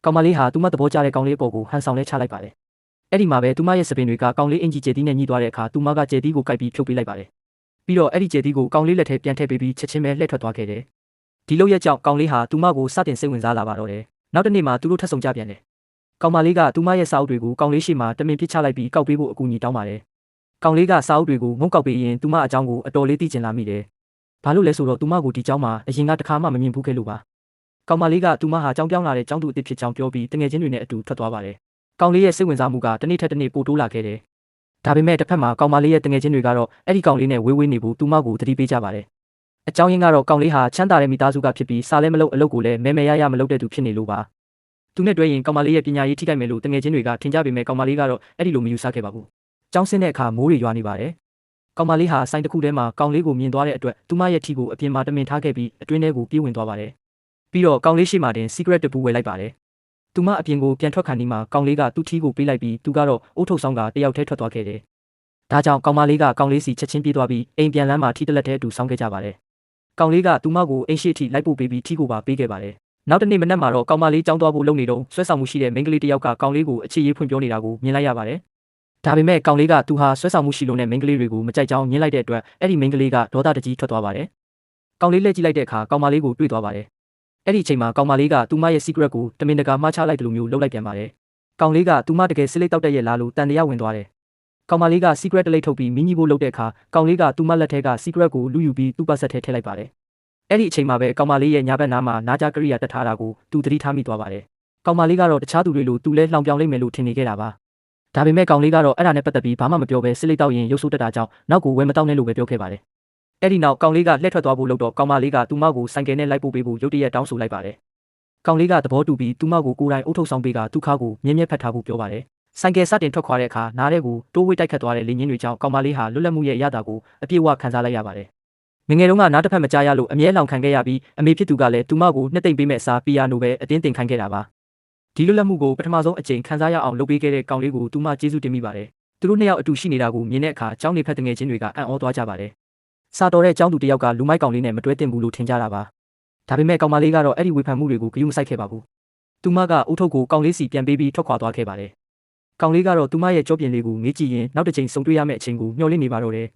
ကောင်မလေးဟာသူမသဘောကျတဲ့ကောင်လေးအပေါ်ကိုဟန်ဆောင်လဲချလိုက်ပါတယ်။အဲ့ဒီမှာပဲသူမရဲ့စပင်တွေကကောင်လေးအင်ကြီးကျဲတီးနဲ့ညှိသွားတဲ့အခါသူမကကျဲတီးကိုကိုက်ပြီးဖြုတ်ပေးလိုက်ပါတယ်။ပြီးတော့အဲ့ဒီကျဲတီးကိုကောင်လေးလက်ထဲပြန်ထည့်ပေးပြီးချက်ချင်းပဲလှည့်ထွက်သွားခဲ့တယ်။ဒီလိုရဲ့ကြောင့်ကောင်လေးဟာသူမကိုစတင်စိတ်ဝင်စားလာပါတော့တယ်။နောက်တစ်နေ့မှာသူတို့ထပ်ဆုံကြပြန်တယ်။ကောင်မလေးကသူမရဲ့စာအုပ်တွေကိုကောင်လေးရှိမှတမင်ပစ်ချလိုက်ပြီးကောက်ပေးဖို့အကူအညီတောင်းပါတယ်။ကောင်လေးကစာအုပ်တွေကိုငုံကောက်ပေးရင်သူမအကြောင်းကိုအတော်လေးသိကျင်လာမိတယ်။ဘာလို့လဲဆိုတော့သူမကိုဒီကြောင်းမှာအရင်ကတခါမှမမြင်ဘူးခဲ့လို့ပါ။ကောင်မလေးကသူမဟာကြောင်းပြောင်းလာတဲ့ကြောင်းသူအစ်ဖြစ်ကြောင်းပြောပြီးတငယ်ချင်းတွေနဲ့အတူထွက်သွားပါတယ်။ကောင်လေးရဲ့စိတ်ဝင်စားမှုကတစ်နေ့ထက်တစ်နေ့ပိုတိုးလာခဲ့တယ်။ဒါပေမဲ့တစ်ဖက်မှာကောင်မလေးရဲ့တငယ်ချင်းတွေကတော့အဲ့ဒီကောင်လေးနဲ့ဝေးဝေးနေဖို့သူမကိုသတိပေးကြပါတယ်။အကြောင်းရင်းကတော့ကောင်လေးဟာချမ်းသာတဲ့မိသားစုကဖြစ်ပြီးစားလဲမလုပ်အလုပ်ကိုလည်းမဲရမလုပ်တဲ့သူဖြစ်နေလို့ပါ။သူနဲ့တွဲရင်ကောင်မလေးရဲ့ပညာရေးထိခိုက်မယ်လို့တငယ်ချင်းတွေကထင်ကြပေမဲ့ကောင်မလေးကတော့အဲ့ဒီလိုမယူဆခဲ့ပါဘူး။ကြောင်းဆင်းတဲ့အခါမိုးတွေရွာနေပါတယ်။ကောင်မလေးဟာဆိုင်တစ်ခုထဲမှာကောင်လေးကိုမြင်သွားတဲ့အတွက်သူမရဲ့ထီကိုအပြင်မှာတမင်ထားခဲ့ပြီးအတွင်းထဲကိုပြေးဝင်သွားပါတယ်။ပြီးတော့ကောင်လေးရှိမှတင် secret တပူဝယ်လိုက်ပါတယ်။သူမအပြင်ကိုပြန်ထွက်ခါနီးမှာကောင်လေးကသူ့ထီကိုပေးလိုက်ပြီးသူကတော့အုတ်ထုတ်ဆောင်ကတယောက်တည်းထွက်သွားခဲ့တယ်။ဒါကြောင့်ကောင်မလေးကကောင်လေးစီချက်ချင်းပြေးသွားပြီးအိမ်ပြန်လမ်းမှာထီတလက်တည်းအတူဆောင်ခဲ့ကြပါတယ်။ကောင်လေးကသူမကိုအိမ်ရှိထီလိုက်ပို့ပေးပြီးထီကိုပါပေးခဲ့ပါတယ်။နောက်တစ်နေ့မနက်မှာတော့ကောင်မလေးကြောင်းသွားဖို့လုပ်နေတော့ဆွဲဆောင်မှုရှိတဲ့မိန်းကလေးတယောက်ကကောင်လေးကိုအခြေရေးဖွင့်ပြောနေတာကိုမြင်လိုက်ရပါတယ်။ဒါပေမဲ့ကောင်လေးကသူဟာဆွဲဆောင်မှုရှိလို့နဲ့မိန်းကလေးတွေကိုမကြိုက်ကြောင်းညင်းလိုက်တဲ့အတွက်အဲ့ဒီမိန်းကလေးကဒေါသတကြီးထွက်သွားပါတယ်။ကောင်လေးလက်ကြည့်လိုက်တဲ့အခါကောင်မလေးကိုတွေ့သွားပါတယ်။အဲ့ဒီအချိန်မှာကောင်မလေးကသူမရဲ့ secret ကိုတမင်တကာမှားချလိုက်တယ်လို့မျိုးလုပ်လိုက်ပြန်ပါတယ်။ကောင်လေးကသူမတကယ်စစ်လိတ်တောက်တဲ့ရဲ့လားလို့တန်တရားဝင်သွားတယ်။ကောင်မလေးက secret တလိတ်ထုတ်ပြီးမင်းကြီးဖို့လုပ်တဲ့အခါကောင်လေးကသူမလက်ထဲက secret ကိုလူယူပြီးသူ့ပတ်ဆက်ထဲထည့်လိုက်ပါတယ်။အဲ့ဒီအချိန်မှာပဲကောင်မလေးရဲ့ညာဘက်နားမှာနားကြကရိယာတက်ထားတာကိုသူသတိထားမိသွားပါတယ်။ကောင်မလေးကတော့တခြားသူတွေလိုသူလဲလှောင်ပြောင်လိုက်မယ်လို့ထင်နေခဲ့တာပါ။ဒါပေမဲ့ကောင်လေးကတော့အဲ့ဒါနဲ့ပတ်သက်ပြီးဘာမှမပြောဘဲစစ်လိတ်တောက်ရင်ရုပ်ဆိုးတက်တာကြောင့်နောက်ကိုဝယ်မတောင်းနဲ့လို့ပဲပြောခဲ့ပါတယ်။အဲ့ဒီနောက်ကောင်လေးကလှည့်ထွက်သွားဖို့လုပ်တော့ကောင်မလေးကသူမကိုဆိုင်ကယ်နဲ့လိုက်ပို့ပေးဖို့ရုတ်တရက်တောင်းဆိုလိုက်ပါတယ်။ကောင်လေးကသဘောတူပြီးသူမကိုကိုယ်တိုင်အုပ်ထုတ်ဆောင်ပေးကသူ့ခါကိုမြဲဖတ်ထားဖို့ပြောပါတယ်။ဆိုင်ကယ်စတင်ထွက်ခွာတဲ့အခါနားတဲ့ကိုတိုးဝေးတိုက်ခတ်သွားတဲ့လေညင်းတွေကြောင့်ကောင်မလေးဟာလွတ်လပ်မှုရဲ့ရတာကိုအပြည့်အဝခံစားလိုက်ရပါတယ်။ငငယ်တုန်းကနားတစ်ဖက်မကြားရလို့အမြဲလောင်ခံခဲ့ရပြီးအမေဖြစ်သူကလည်းသူမကိုနှစ်သိမ့်ပေးမဲ့အစားပီယာနိုပဲအတင်းတင်ခိုင်းခဲ့တာပါ။ဒီလွတ်လပ်မှုကိုပထမဆုံးအကြိမ်ခံစားရအောင်လုပ်ပေးခဲ့တဲ့ကောင်လေးကိုသူမကျေးဇူးတင်မိပါတယ်။သူတို့နှစ်ယောက်အတူရှိနေတာကိုမြင်တဲ့အခါကျောင်းနေဖက်တငယ်ချင်းတွေကအံ့ဩသွားကြပါတယ်။စာတော်တဲ့ကျောင်းသူတယောက်ကလူမိုက်ကောင်လေးနဲ့မတွဲတင်ဘူးလို့ထင်ကြတာပါ။ဒါပေမဲ့ကောင်မလေးကတော့အဲ့ဒီဝေဖန်မှုတွေကိုဂရုမစိုက်ခဲ့ပါဘူး။သူမကအုတ်ထုတ်ကိုကောင်လေးစီပြန်ပေးပြီးထွက်ခွာသွားခဲ့ပါတယ်။ကောင်လေးကတော့သူမရဲ့ကြောပြင်လေးကိုငေးကြည့်ရင်နောက်တစ်ချိန်ဆုံတွေ့ရမယ့်အချိန်ကိုမျှော်လင့်နေပါတော့တယ်